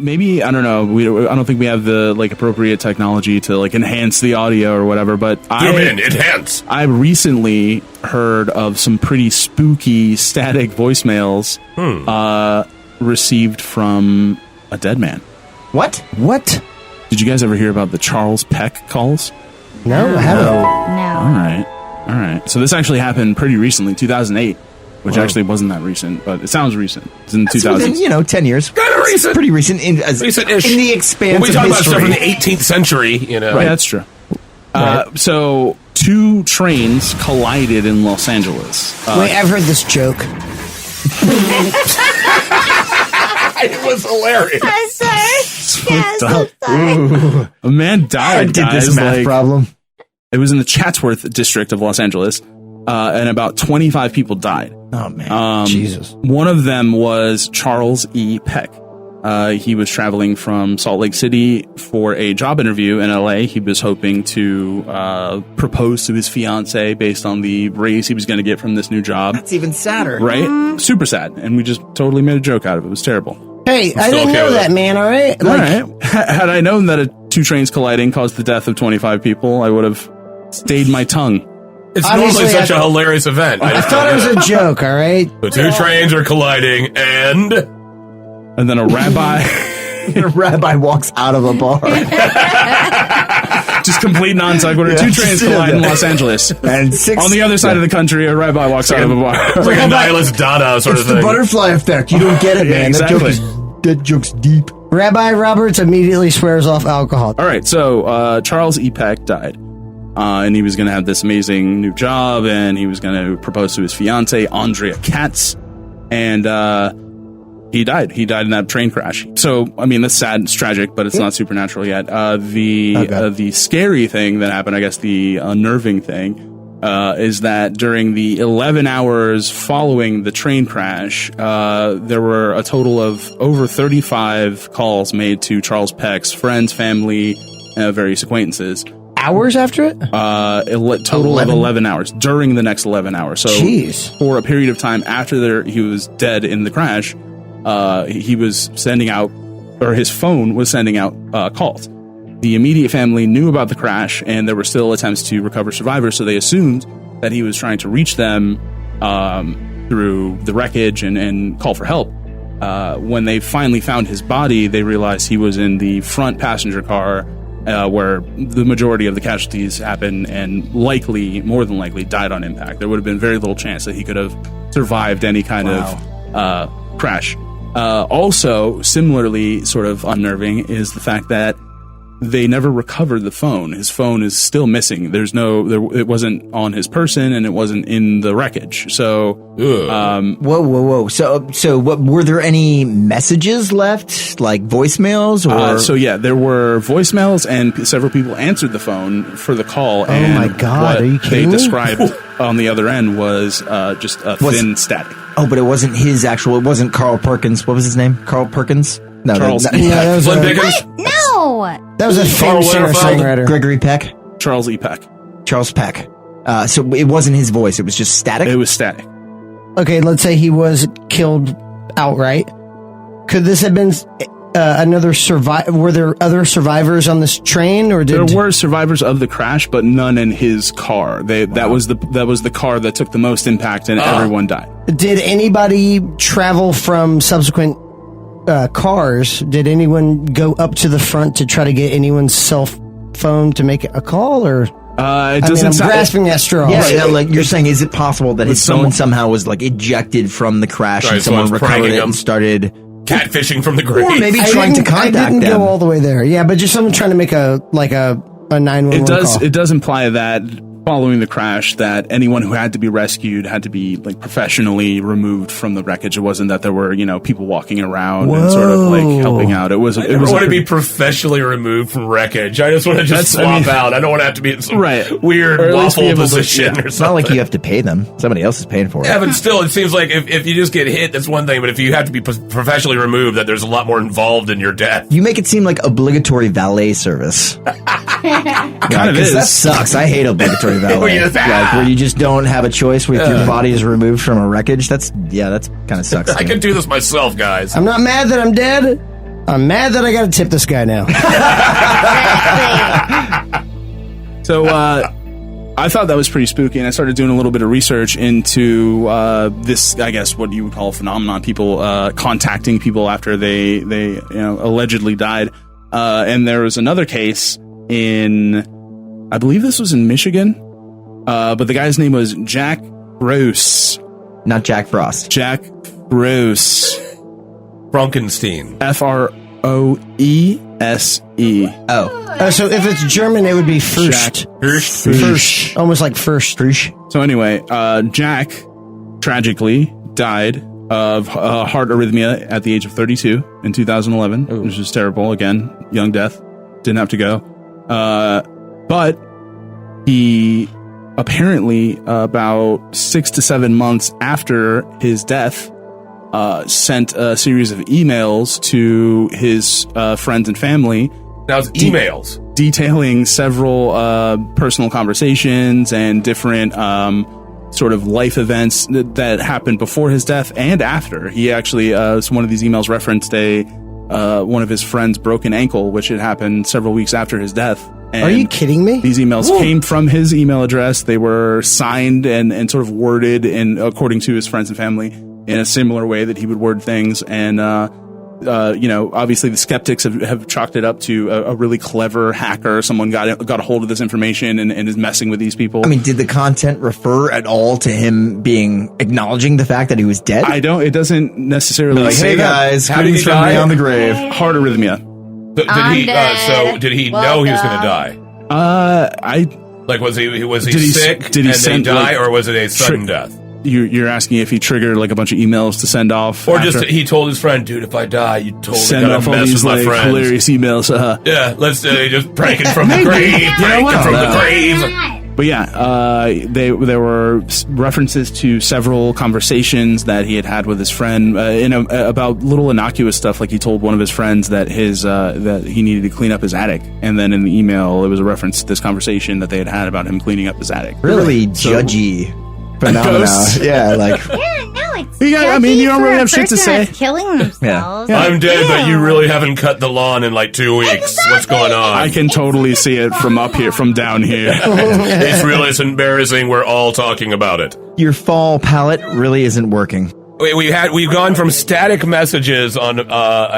maybe, I don't know. I don't think we have the appropriate technology to enhance the audio or whatever, but enhance. I recently heard of some pretty spooky static voicemails received from a dead man. What? Did you guys ever hear about the Charles Peck calls? No, I haven't. No. All right. So this actually happened pretty recently, 2008, which actually wasn't that recent, but it sounds recent. It's in the 2000s. Within, 10 years. Kind of recent. Pretty recent. Recent-ish. In the expanse when we talk of about history. stuff from the 18th century, Right, that's true. Right. So 2 trains collided in Los Angeles. Wait, I've heard this joke. It was hilarious. I'm sorry. Yeah, I'm so sorry. A man died. I did this guys, math problem. It was in the Chatsworth district of Los Angeles, and about 25 people died. Oh, man. Jesus. One of them was Charles E. Peck. He was traveling from Salt Lake City for a job interview in LA. He was hoping to propose to his fiance based on the raise he was going to get from this new job. That's even sadder. Right? Super sad. And we just totally made a joke out of it. It was terrible. Hey, I didn't know that, man, all right? All right. Had I known that 2 trains colliding caused the death of 25 people, I would have stayed my tongue. It's normally such a hilarious event. I thought it was a joke, all right? The 2 trains are colliding, and then a rabbi... A rabbi walks out of a bar. Just complete non sequitur. 2 trains collide in Los Angeles. And 6 on the other side of the country, a rabbi walks out of a bar. It's like a nihilist Dada sort of thing. It's the butterfly effect. You don't get it, man. Exactly. That joke's deep. Rabbi Roberts immediately swears off alcohol. All right, so Charles E. Peck died. And he was going to have this amazing new job, and he was going to propose to his fiancée, Andrea Katz. And he died. He died in that train crash. So, I mean, that's sad. It's tragic, but it's not supernatural yet. The scary thing that happened, I guess the unnerving thing, is that during the 11 hours following the train crash, there were a total of over 35 calls made to Charles Peck's friends, family, various acquaintances. Hours after it? Total of 11 hours during the next 11 hours. So Jeez. For a period of time after he was dead in the crash, he was sending out, or his phone was sending out calls. The immediate family knew about the crash, and there were still attempts to recover survivors, so they assumed that he was trying to reach them through the wreckage and call for help. When they finally found his body, they realized he was in the front passenger car, where the majority of the casualties happened, and more than likely, died on impact. There would have been very little chance that he could have survived any kind of crash. Also, similarly sort of unnerving is the fact that they never recovered the phone. His phone is still missing. It wasn't on his person, and it wasn't in the wreckage. So, whoa. So what, were there any messages left, like voicemails or? So yeah, there were voicemails, and several people answered the phone for the call. And my God, what are you kidding they me? described on the other end was just a thin static. Oh, but it wasn't his actual. It wasn't Carl Perkins. What was his name? Carl Perkins? No, Charles. that was Flynn a, Pickens? No. that was a famous singer-songwriter. Gregory Peck. Charles E. Peck. Charles Peck. So it wasn't his voice. It was just static. It was static. Okay, let's say he was killed outright. Could this have been another survivor? Were there other survivors on this train, or there were survivors of the crash, but none in his car. That was the car that took the most impact, and everyone died. Did anybody travel from subsequent cars? Did anyone go up to the front to try to get anyone's cell phone to make a call, or? It doesn't I'm sound, grasping at straws. Yeah, like you're saying, is it possible that his phone somehow was like ejected from the crash and someone recovered it and started catfishing from the grave? Or maybe trying to contact them. I didn't go all the way there. Yeah, but just someone trying to make a 911 call. It does imply that following the crash, that anyone who had to be rescued had to be like professionally removed from the wreckage. It wasn't that there were people walking around and sort of like helping out. I want to be professionally removed from wreckage. I just want to swap out. I don't want to have to be in some weird waffle position or something. It's not like you have to pay them. Somebody else is paying for it. Yeah, but still, it seems like if you just get hit, that's one thing. But if you have to be professionally removed, that there's a lot more involved in your death. You make it seem like obligatory valet service. Kind of is. That sucks. I hate obligatory valet. Like where you just don't have a choice with your body is removed from a wreckage. That's kind of sucks. I can do this myself, guys. I'm not mad that I'm dead. I'm mad that I got to tip this guy now. So I thought that was pretty spooky, and I started doing a little bit of research into this, I guess, what you would call a phenomenon, people contacting people after they allegedly died. And there was another case in, I believe this was in Michigan, but the guy's name was Jack Rose. Not Jack Frost. Jack Rose. Frankenstein. F-R-O-E-S-E. Oh. So if it's German, it would be Furst. Hirsch. Almost like Furst. So anyway, Jack tragically died of heart arrhythmia at the age of 32 in 2011, which is terrible. Again, young death. Didn't have to go. But he apparently, about 6 to 7 months after his death, sent a series of emails to his friends and family. Now it's emails. Detailing several personal conversations and different sort of life events that happened before his death and after. He actually, one of these emails referenced one of his friend's broken ankle, which had happened several weeks after his death. And are you kidding me? These emails came from his email address. They were signed and sort of worded according to his friends and family in a similar way that he would word things. And, obviously the skeptics have chalked it up to a really clever hacker. Someone got a hold of this information and is messing with these people. I mean, did the content refer at all to him acknowing the fact that he was dead? It doesn't necessarily like, say hey that. guys, how did he die? Beyond the grave? Heart arrhythmia. Did he know he was going to die? Was he sick? Did he die, or was it a sudden death? You're asking if he triggered like a bunch of emails to send off, or just he told his friend, "Dude, if I die, you totally send gotta off all mess these with my friends." hilarious emails. Yeah, let's just prank it from the grave, prank it from the grave. But yeah, there were references to several conversations that he had with his friend about little innocuous stuff. Like he told one of his friends that that he needed to clean up his attic, and then in the email it was a reference to this conversation that they had about him cleaning up his attic. Really judgy phenomena. Yeah, like. Yeah, I mean, you don't really have shit to say. Killing themselves. Yeah. I'm dead, but you really haven't cut the lawn in like 2 weeks. Exactly. What's going on? I can totally see it from up here, from down here. It's embarrassing. We're all talking about it. Your fall palette really isn't working. We've gone from static messages on an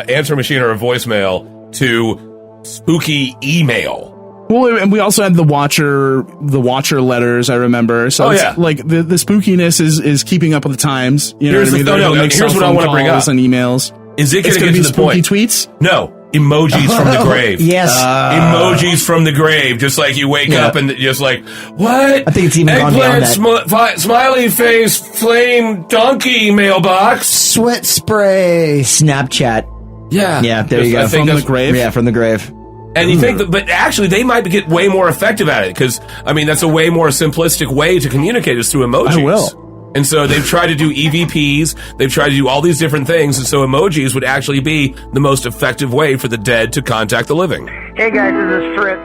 answer machine or a voicemail to spooky email. Well, and we also had the Watcher letters, I remember. So it's like the spookiness is keeping up with the times. You know what I mean? Here's what I want to bring up. And emails. Is it going to get to the spooky point? Tweets? No. Emojis from the grave. Yes. Emojis from the grave. Just like you wake up and just like, what? I think it's even gone beyond that. Smiley face, flame, donkey mailbox. Sweat spray. Snapchat. Yeah. Yeah, there you go. From the grave? Yeah, from the grave. And you think but actually they might get way more effective at it because, I mean, that's a way more simplistic way to communicate is through emojis. I will. And so they've tried to do EVPs, they've tried to do all these different things, and so emojis would actually be the most effective way for the dead to contact the living. Hey guys, this is Fritz.